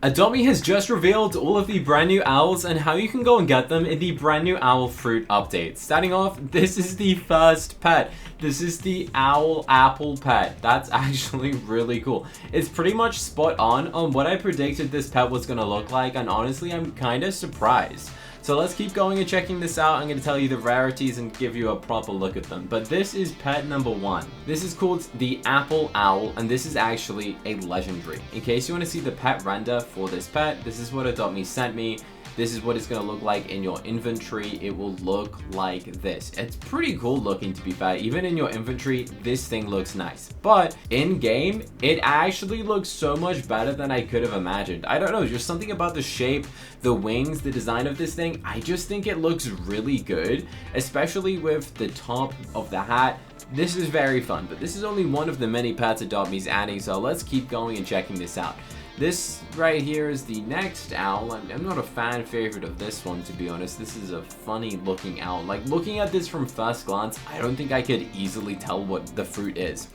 Adobe has just revealed all of the brand new owls and how you can go and get them in the brand new owl fruit update. Starting off, this is the first pet. This is the owl apple pet. That's actually really cool. It's pretty much spot on what I predicted this pet was going to look like, and honestly, I'm kind of surprised. So let's keep going and checking this out. I'm going to tell you the rarities and give you a proper look at them. But this is pet number 1. This is called the Apple Owl, and this is actually a legendary. In case you want to see the pet render for this pet, this is what Adopt.me sent me. This is what it's going to look like in your inventory. It will look like this. It's pretty cool looking, to be fair. Even in your inventory, this thing looks nice. But in game, it actually looks so much better than I could have imagined. I don't know, just something about the shape, the wings, the design of this thing. I just think it looks really good, especially with the top of the hat. This is very fun, but this is only one of the many pets Adopt.me's adding, so let's keep going and checking this out. This right here is the next owl. I'm not a fan favorite of this one, to be honest. This is a funny looking owl. Like, looking at this from first glance, I don't think I could easily tell what the fruit is.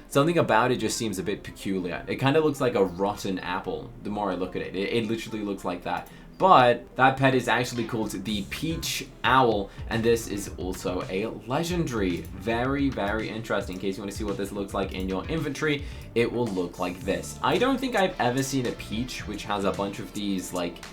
Something about it just seems a bit peculiar. It kind of looks like a rotten apple the more I look at it. It literally looks like that. But that pet is actually called the Peach Owl, and this is also a legendary. Very, very interesting. In case you want to see what this looks like in your inventory, it will look like this. I don't think I've ever seen a peach which has a bunch of these like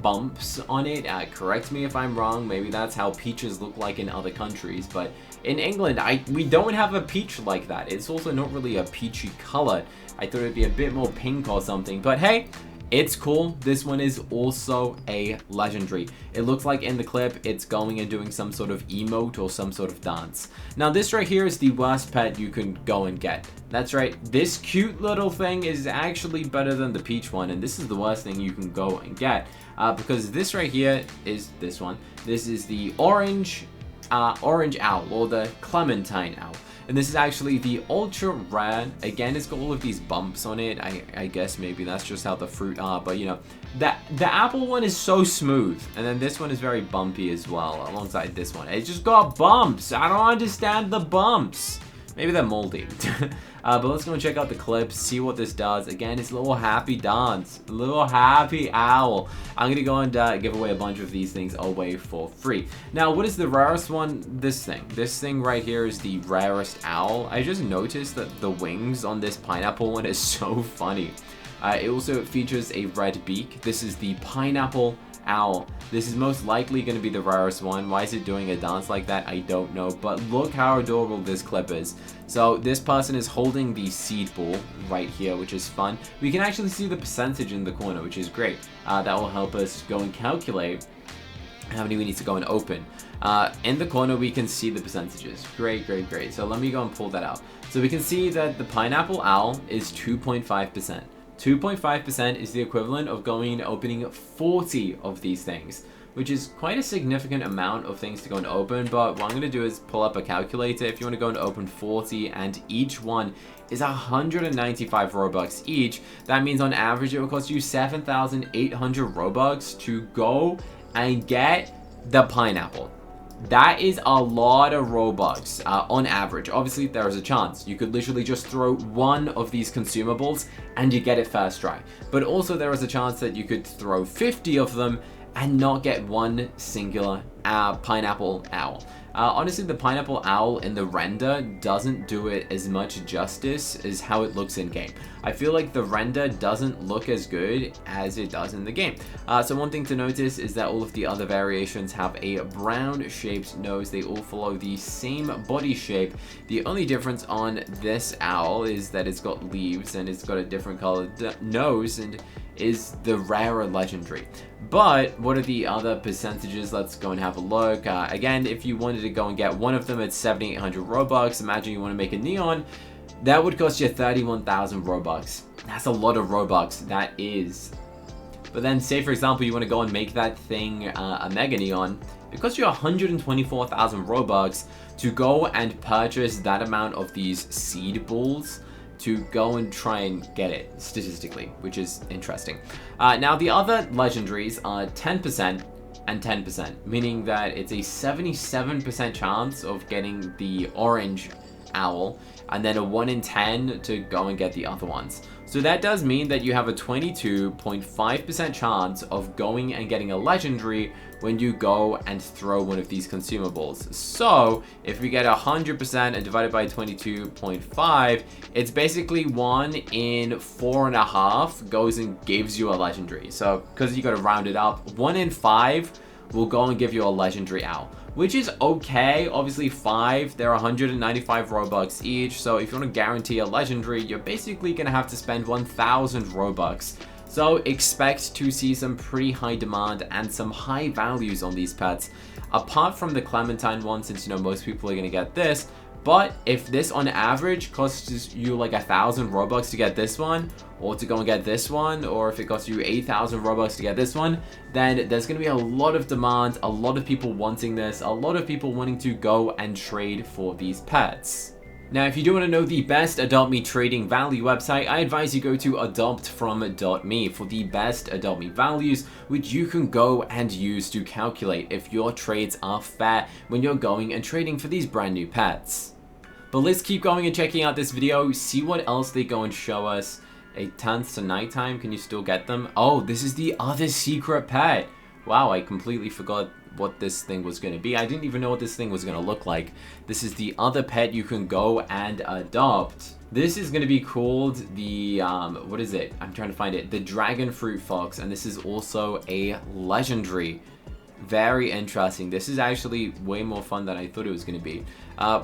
bumps on it. Correct me if I'm wrong. Maybe that's how peaches look like in other countries, but in England, we don't have a peach like that. It's also not really a peachy color. I thought it'd be a bit more pink or something, but hey, it's cool. This one is also a legendary. It looks like in the clip, it's going and doing some sort of emote or some sort of dance. Now, this right here is the worst pet you can go and get. That's right. This cute little thing is actually better than the peach one, and this is the worst thing you can go and get because this right here is this one. This is the orange owl, or the Clementine owl. And this is actually the ultra rare. Again, it's got all of these bumps on it. I guess maybe that's just how the fruit are, but you know, the apple one is so smooth, and then this one is very bumpy as well, alongside this one. It's just got bumps. I don't understand the bumps. Maybe they're moldy. But let's go and check out the clip, see what this does. Again, it's a little happy dance, a little happy owl. I'm gonna go and give away a bunch of these things away for free. Now, what is the rarest one? This thing right here is the rarest owl. I just noticed that the wings on this pineapple one is so funny. It also features a red beak. This is the pineapple owl. This is most likely going to be the rarest one. Why is it doing a dance like that? I don't know, but look how adorable this clip is. So this person is holding the seed ball right here, which is fun. We can actually see the percentage in the corner, which is great. That will help us go and calculate how many we need to go and open. In the corner, we can see the percentages. Great, great, great. So let me go and pull that out. So we can see that the pineapple owl is 2.5%. 2.5% is the equivalent of going and opening 40 of these things, which is quite a significant amount of things to go and open. But what I'm going to do is pull up a calculator. If you want to go and open 40, and each one is 195 Robux each, that means on average it will cost you 7,800 Robux to go and get the pineapple. That is a lot of Robux on average. Obviously, there is a chance. You could literally just throw one of these consumables and you get it first try. But also there is a chance that you could throw 50 of them and not get one singular pineapple owl. Honestly, the pineapple owl in the render doesn't do it as much justice as how it looks in game. I feel like the render doesn't look as good as it does in the game. So one thing to notice is that all of the other variations have a brown shaped nose. They all follow the same body shape. The only difference on this owl is that it's got leaves and it's got a different colored nose and is the rarer legendary. But what are the other percentages? Let's go and have a look. Again, if you wanted to go and get one of them at 7,800 Robux, imagine you want to make a neon, that would cost you 31,000 Robux. That's a lot of Robux, that is. But then say for example you want to go and make that thing a mega neon, it costs you 124,000 Robux to go and purchase that amount of these seed balls to go and try and get it statistically, which is interesting. Now the other legendaries are 10% and 10%, meaning that it's a 77% chance of getting the orange owl, and then a 1 in 10 to go and get the other ones. So that does mean that you have a 22.5% chance of going and getting a legendary when you go and throw one of these consumables. So if we get 100% and divide it by 22.5, it's basically 1 in 4.5 goes and gives you a legendary. So because you got to round it up, 1 in 5 will go and give you a legendary owl, which is okay. Obviously 5, they're 195 Robux each. So if you want to guarantee a legendary, you're basically going to have to spend 1,000 Robux. So expect to see some pretty high demand and some high values on these pets. Apart from the Clementine one, since you know most people are going to get this. But if this on average costs you like 1,000 Robux to get this one, or to go and get this one, or if it costs you 8,000 Robux to get this one, then there's going to be a lot of demand, a lot of people wanting this, a lot of people wanting to go and trade for these pets. Now, if you do want to know the best Adopt Me trading value website, I advise you go to adoptfrom.me for the best Adopt Me values, which you can go and use to calculate if your trades are fair when you're going and trading for these brand new pets. But let's keep going and checking out this video, see what else they go and show us. A tenth to nighttime, can you still get them? Oh, this is the other secret pet. Wow, I completely forgot what this thing was going to be. I didn't even know what this thing was going to look like. This is the other pet you can go and adopt. This is going to be called the, what is it? I'm trying to find it. The Dragon Fruit Fox, and this is also a legendary. Very interesting. This is actually way more fun than I thought it was going to be.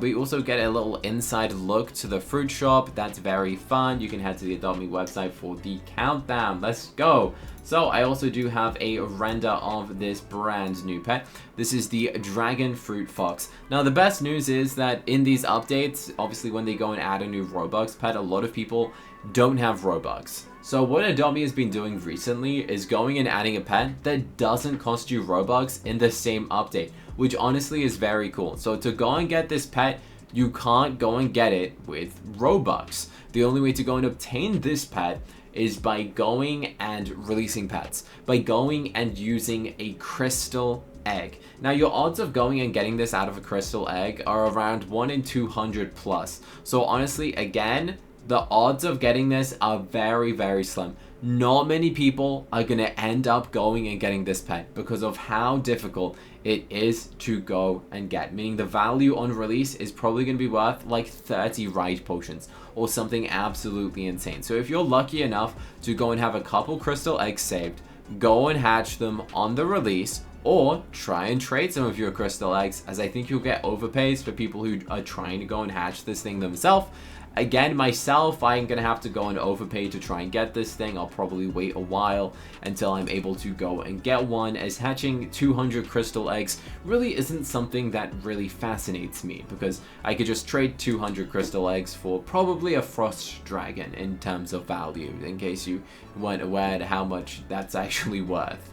We also get a little inside look to the fruit shop. That's very fun. You can head to the Adopt Me website for the countdown. Let's go. So I also do have a render of this brand new pet. This is the Dragon Fruit Fox. Now the best news is that in these updates, obviously when they go and add a new Robux pet, a lot of people don't have Robux. So what Adopt Me has been doing recently is going and adding a pet that doesn't cost you Robux in the same update, which honestly is very cool. So to go and get this pet, you can't go and get it with Robux. The only way to go and obtain this pet is by going and releasing pets, by going and using a crystal egg. Now your odds of going and getting this out of a crystal egg are around 1 in 200 plus. So honestly, again, the odds of getting this are very, very slim. Not many people are going to end up going and getting this pet because of how difficult it is to go and get. Meaning the value on release is probably going to be worth like 30 ride potions or something absolutely insane. So if you're lucky enough to go and have a couple crystal eggs saved, go and hatch them on the release, or try and trade some of your crystal eggs, as I think you'll get overpays for people who are trying to go and hatch this thing themselves. Again, myself, I'm going to have to go and overpay to try and get this thing. I'll probably wait a while until I'm able to go and get one, as hatching 200 crystal eggs really isn't something that really fascinates me, because I could just trade 200 crystal eggs for probably a frost dragon in terms of value, in case you weren't aware of how much that's actually worth.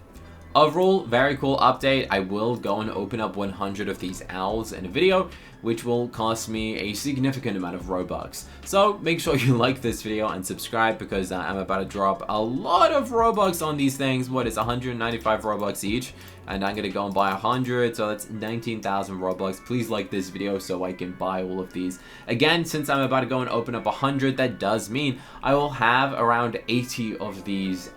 Overall, very cool update. I will go and open up 100 of these owls in a video, which will cost me a significant amount of Robux. So make sure you like this video and subscribe, because I'm about to drop a lot of Robux on these things. What is 195 Robux each? And I'm going to go and buy 100, so that's 19,000 Robux. Please like this video so I can buy all of these. Again, since I'm about to go and open up 100, that does mean I will have around 80 of these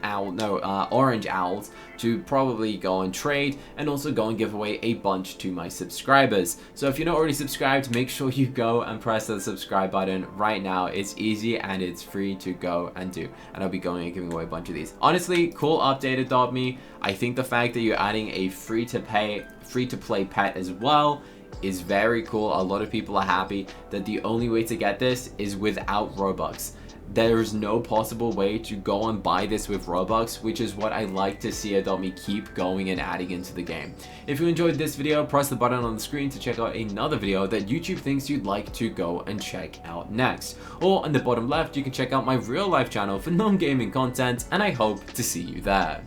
orange owls to probably go and trade, and also go and give away a bunch to my subscribers. So if you're not already subscribed, make sure you go and press the subscribe button right now. It's easy and it's free to go and do. And I'll be going and giving away a bunch of these. Honestly, cool update, Adopt Me. I think the fact that you're adding a free to play pet as well is very cool. A lot of people are happy that the only way to get this is without Robux. There is no possible way to go and buy this with Robux, which is what I like to see Adopt Me keep going and adding into the game. If you enjoyed this video, press the button on the screen to check out another video that YouTube thinks you'd like to go and check out next. Or on the bottom left, you can check out my real life channel for non-gaming content, and I hope to see you there.